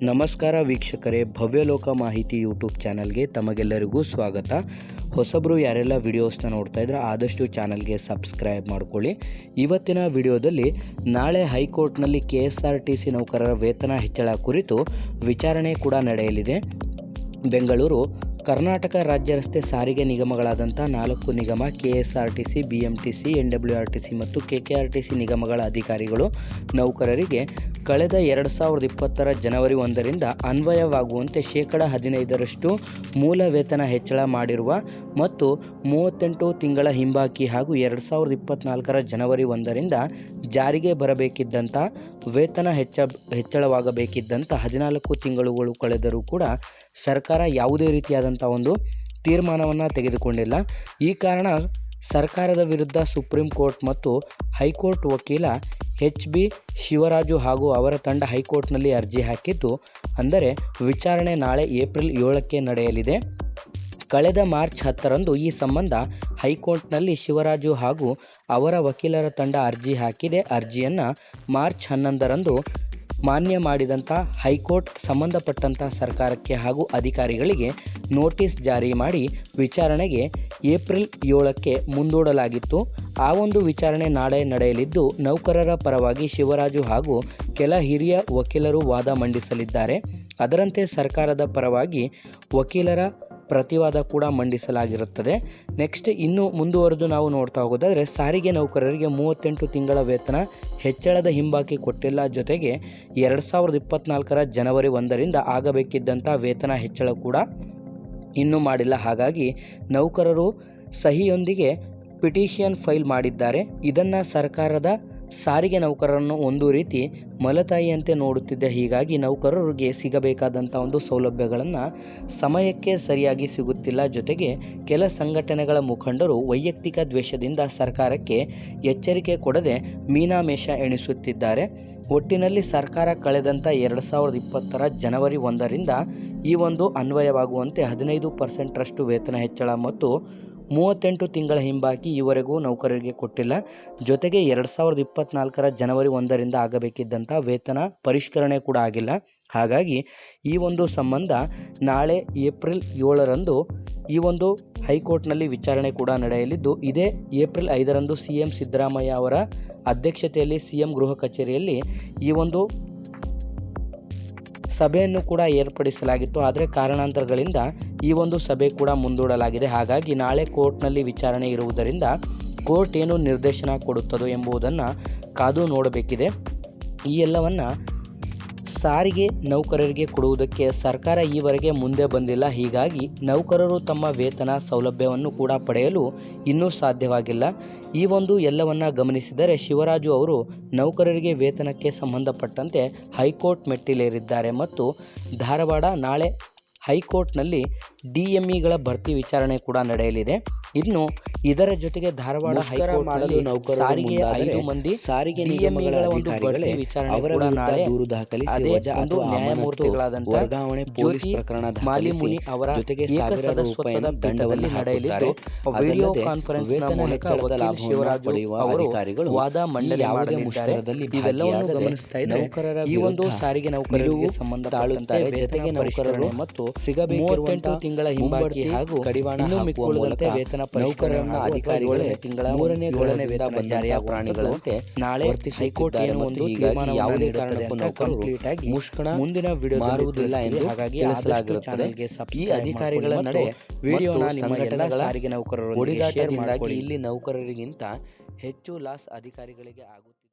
ನಮಸ್ಕಾರ ವೀಕ್ಷಕರೇ, ಭವ್ಯಲೋಕ ಮಾಹಿತಿ ಯೂಟ್ಯೂಬ್ ಚಾನಲ್ಗೆ ತಮಗೆಲ್ಲರಿಗೂ ಸ್ವಾಗತ. ಹೊಸಬರು ಯಾರೆಲ್ಲ ವಿಡಿಯೋಸ್ನ ನೋಡ್ತಾ ಇದ್ರೆ ಆದಷ್ಟು ಚಾನಲ್ಗೆ ಸಬ್ಸ್ಕ್ರೈಬ್ ಮಾಡ್ಕೊಳ್ಳಿ. ಇವತ್ತಿನ ವಿಡಿಯೋದಲ್ಲಿ ನಾಳೆ ಹೈಕೋರ್ಟ್ನಲ್ಲಿ KSRTC ನೌಕರರ ವೇತನ ಹೆಚ್ಚಳ ಕುರಿತು ವಿಚಾರಣೆ ಕೂಡ ನಡೆಯಲಿದೆ. ಬೆಂಗಳೂರು ಕರ್ನಾಟಕ ರಾಜ್ಯ ರಸ್ತೆ ಸಾರಿಗೆ ನಿಗಮಗಳಾದಂಥ 4 ನಿಗಮ KSRTC, BMTC, NWRTC ಮತ್ತು KKRTC ನಿಗಮಗಳ ಅಧಿಕಾರಿಗಳು ನೌಕರರಿಗೆ ಕಳೆದ 2020 ಜನವರಿ 1ರಿಂದ ಅನ್ವಯವಾಗುವಂತೆ 15% ಮೂಲ ವೇತನ ಹೆಚ್ಚಳ ಮಾಡಿರುವ ಮತ್ತು 38 ತಿಂಗಳ ಹಿಂಬಾಕಿ ಹಾಗೂ 2024 ಜನವರಿ 1ರಿಂದ ಜಾರಿಗೆ ಬರಬೇಕಿದ್ದಂಥ ವೇತನ ಹೆಚ್ಚಳವಾಗಬೇಕಿದ್ದಂಥ 14 ತಿಂಗಳುಗಳು ಕಳೆದರೂ ಕೂಡ ಸರ್ಕಾರ ಯಾವುದೇ ರೀತಿಯಾದಂಥ ಒಂದು ತೀರ್ಮಾನವನ್ನು ತೆಗೆದುಕೊಂಡಿಲ್ಲ. ಈ ಕಾರಣ ಸರ್ಕಾರದ ವಿರುದ್ಧ ಸುಪ್ರೀಂ ಕೋರ್ಟ್ ಮತ್ತು ಹೈಕೋರ್ಟ್ ವಕೀಲ HB ಶಿವರಾಜು ಹಾಗೂ ಅವರ ತಂಡ ಹೈಕೋರ್ಟ್ನಲ್ಲಿ ಅರ್ಜಿ ಹಾಕಿದ್ದು, ಅಂದರೆ ವಿಚಾರಣೆ ನಾಳೆ ಏಪ್ರಿಲ್ 7ಕ್ಕೆ ನಡೆಯಲಿದೆ. ಕಳೆದ ಮಾರ್ಚ್ 10ರಂದು ಈ ಸಂಬಂಧ ಹೈಕೋರ್ಟ್ನಲ್ಲಿ ಶಿವರಾಜು ಹಾಗೂ ಅವರ ವಕೀಲರ ತಂಡ ಅರ್ಜಿ ಹಾಕಿದೆ. ಅರ್ಜಿಯನ್ನು ಮಾರ್ಚ್ 11ರಂದು ಮಾನ್ಯ ಮಾಡಿದಂಥ ಹೈಕೋರ್ಟ್ ಸಂಬಂಧಪಟ್ಟಂಥ ಸರ್ಕಾರಕ್ಕೆ ಹಾಗೂ ಅಧಿಕಾರಿಗಳಿಗೆ ನೋಟಿಸ್ ಜಾರಿ ಮಾಡಿ ವಿಚಾರಣೆಗೆ ಏಪ್ರಿಲ್ 7ಕ್ಕೆ ಮುಂದೂಡಲಾಗಿತ್ತು. ಆ ಒಂದು ವಿಚಾರಣೆ ನಾಳೆ ನಡೆಯಲಿದ್ದು, ನೌಕರರ ಪರವಾಗಿ ಶಿವರಾಜು ಹಾಗೂ ಕೆಲ ಹಿರಿಯ ವಕೀಲರು ವಾದ ಮಂಡಿಸಲಿದ್ದಾರೆ. ಅದರಂತೆ ಸರ್ಕಾರದ ಪರವಾಗಿ ವಕೀಲರ ಪ್ರತಿವಾದ ಕೂಡ ಮಂಡಿಸಲಾಗಿರುತ್ತದೆ. ನೆಕ್ಸ್ಟ್ ಇನ್ನು ಮುಂದುವರೆದು ನಾವು ನೋಡ್ತಾ ಹೋಗೋದಾದರೆ, ಸಾರಿಗೆ ನೌಕರರಿಗೆ 38 ತಿಂಗಳ ವೇತನ ಹೆಚ್ಚಳದ ಹಿಂಬಾಕಿ ಕೊಟ್ಟಿಲ್ಲ. ಜೊತೆಗೆ 2024 ಜನವರಿ 1ರಿಂದ ಆಗಬೇಕಿದ್ದಂಥ ವೇತನ ಹೆಚ್ಚಳ ಕೂಡ ಇನ್ನೂ ಮಾಡಿಲ್ಲ. ಹಾಗಾಗಿ ನೌಕರರು ಸಹಿಯೊಂದಿಗೆ ಪಿಟಿಷನ್ ಫೈಲ್ ಮಾಡಿದ್ದಾರೆ. ಇದನ್ನು ಸರ್ಕಾರದ ಸಾರಿಗೆ ನೌಕರರನ್ನು ಒಂದು ರೀತಿ ಮಲತಾಯಿಯಂತೆ ನೋಡುತ್ತಿದೆ. ಹೀಗಾಗಿ ನೌಕರರಿಗೆ ಸಿಗಬೇಕಾದಂಥ ಒಂದು ಸೌಲಭ್ಯಗಳನ್ನು ಸಮಯಕ್ಕೆ ಸರಿಯಾಗಿ ಸಿಗುತ್ತಿಲ್ಲ. ಜೊತೆಗೆ ಕೆಲ ಸಂಘಟನೆಗಳ ಮುಖಂಡರು ವೈಯಕ್ತಿಕ ದ್ವೇಷದಿಂದ ಸರ್ಕಾರಕ್ಕೆ ಎಚ್ಚರಿಕೆ ಕೊಡದೆ ಮೀನಾಮೇಷ ಎಣಿಸುತ್ತಿದ್ದಾರೆ. ಒಟ್ಟಿನಲ್ಲಿ ಸರ್ಕಾರ ಕಳೆದಂಥ 2020 ಜನವರಿ 1ರಿಂದ ಈ ಒಂದು ಅನ್ವಯವಾಗುವಂತೆ 15%ರಷ್ಟು ವೇತನ ಹೆಚ್ಚಳ ಮತ್ತು 38 ತಿಂಗಳ ಹಿಂಬಾಕಿ ಈವರೆಗೂ ನೌಕರರಿಗೆ ಕೊಟ್ಟಿಲ್ಲ. ಜೊತೆಗೆ 2024 ಜನವರಿ 1ರಿಂದ ಆಗಬೇಕಿದ್ದಂಥ ವೇತನ ಪರಿಷ್ಕರಣೆ ಕೂಡ ಆಗಿಲ್ಲ. ಹಾಗಾಗಿ ಈ ಒಂದು ಸಂಬಂಧ ನಾಳೆ ಏಪ್ರಿಲ್ 7ರಂದು ಈ ಒಂದು ಹೈಕೋರ್ಟ್ನಲ್ಲಿ ವಿಚಾರಣೆ ಕೂಡ ನಡೆಯಲಿದ್ದು, ಇದೇ ಏಪ್ರಿಲ್ 5ರಂದು CM ಸಿದ್ದರಾಮಯ್ಯ ಅವರ ಅಧ್ಯಕ್ಷತೆಯಲ್ಲಿ CM ಗೃಹ ಕಚೇರಿಯಲ್ಲಿ ಈ ಒಂದು ಸಭೆಯನ್ನು ಕೂಡ ಏರ್ಪಡಿಸಲಾಗಿತ್ತು. ಆದರೆ ಕಾರಣಾಂತರಗಳಿಂದ ಈ ಒಂದು ಸಭೆ ಕೂಡ ಮುಂದೂಡಲಾಗಿದೆ. ಹಾಗಾಗಿ ನಾಳೆ ಕೋರ್ಟ್ನಲ್ಲಿ ವಿಚಾರಣೆ ಇರುವುದರಿಂದ ಕೋರ್ಟ್ ಏನು ನಿರ್ದೇಶನ ಕೊಡುತ್ತದೋ ಎಂಬುದನ್ನು ಕಾದು ನೋಡಬೇಕಿದೆ. ಈ ಎಲ್ಲವನ್ನು ಸಾರಿಗೆ ನೌಕರರಿಗೆ ಕೊಡುವುದಕ್ಕೆ ಸರ್ಕಾರ ಈವರೆಗೆ ಮುಂದೆ ಬಂದಿಲ್ಲ. ಹೀಗಾಗಿ ನೌಕರರು ತಮ್ಮ ವೇತನ ಸೌಲಭ್ಯವನ್ನು ಕೂಡ ಪಡೆಯಲು ಇನ್ನೂ ಸಾಧ್ಯವಾಗಿಲ್ಲ. ಈ ಒಂದು ಎಲ್ಲವನ್ನು ಗಮನಿಸಿದರೆ ಶಿವರಾಜು ಅವರು ನೌಕರರಿಗೆ ವೇತನಕ್ಕೆ ಸಂಬಂಧಪಟ್ಟಂತೆ ಹೈಕೋರ್ಟ್ ಮೆಟ್ಟಿಲೇರಿದ್ದಾರೆ ಮತ್ತು ಧಾರವಾಡ ನಾಳೆ ಹೈಕೋರ್ಟ್ನಲ್ಲಿ DMEಗಳ ಭರ್ತಿ ವಿಚಾರಣೆ ಕೂಡ ನಡೆಯಲಿದೆ. ಇನ್ನು ಇದರ ಜೊತೆಗೆ ಧಾರವಾಡ ಹೈಕೋರ್ಟ್ನಲ್ಲಿ ಸಾರಿಗೆ 5 ಮಂದಿ ಸಾರಿಗೆ ನಿಗಮಗಳ ಒಂದು ಭರ್ತಿ ವಿಚಾರಣೆ ಕೂಡ ನಾಳೆ ದೂರು ದಾಖಲಿಸಿ ಒಂದು ನ್ಯಾಯಮೂರ್ತಿಗಳಾದಂಥ ವರ್ಗಾವಣೆ ಪೊಲೀಸ್ ಪ್ರಕರಣ ಮಾಲಿಮುನಿ ಅವರ ಜೊತೆಗೆ ಏಕಸದಸ್ಯತ್ವದ ಪೀಠದಲ್ಲಿ ನಡೆಯಲಿದ್ದು, ವಿಡಿಯೋ ಕಾನ್ಫರೆನ್ಸ್ನ ಮೂಲಕ ವಕೀಲ ಶಿವರಾಜು ಅವರು ವಾದ ಮಂಡನೆ ಮಾಡಲಿದ್ದಾರೆ. ಇವೆಲ್ಲವನ್ನು ಗಮನಿಸ್ತಾ ಇದ್ದರೆ ಈ ಒಂದು ಸಾರಿಗೆ ನೌಕರರಿಗೆ ಸಂಬಂಧಪಟ್ಟಂತೆ ಜೊತೆಗೆ ನೌಕರರು ಮತ್ತು ಸಿಗಬೇಕಿರುವ 38 ತಿಂಗಳ ಹಿಂಬಾಕಿ ಹಾಗೂ ಇನ್ನು ಮಿಕ್ಕುಳಿದಂತೆ ವೇತನ ನೌಕರರನ್ನ ಅಧಿಕಾರಿಗಳು ತಿಂಗಳ 3ನೇ ವೇತನ ಜಾರಿಯ ಪ್ರಾಣಿಗಳಂತೆ ನಾಳೆ ಹೈಕೋರ್ಟ್ ಏನು ಒಂದು ತೀರ್ಮಾನ ಯಾವುದೇ ಕಾರಣಕ್ಕೂ ಕಂಪ್ಲೀಟ್ ಆಗಿ ಮುಷ್ಕರ ಮುಂದಿನ ವಿಡಿಯೋ ಮಾರುವುದಿಲ್ಲ ಎಂದು ಹಾಗಾಗಿ ತಿಳಿಸಲಾಗಿರುತ್ತದೆ. ಈ ಅಧಿಕಾರಿಗಳ ನಡೆ ವಿಡಿಯೋನ ಸಂಘಟನೆಗಳ ಸಾರಿಗೆ ನೌಕರರು ಹೊಡೆದಾಟದಿಂದಾಗಿ ಇಲ್ಲಿ ನೌಕರರಿಗಿಂತ ಹೆಚ್ಚು ಲಾಸ್ ಅಧಿಕಾರಿಗಳಿಗೆ ಆಗುತ್ತಿದೆ.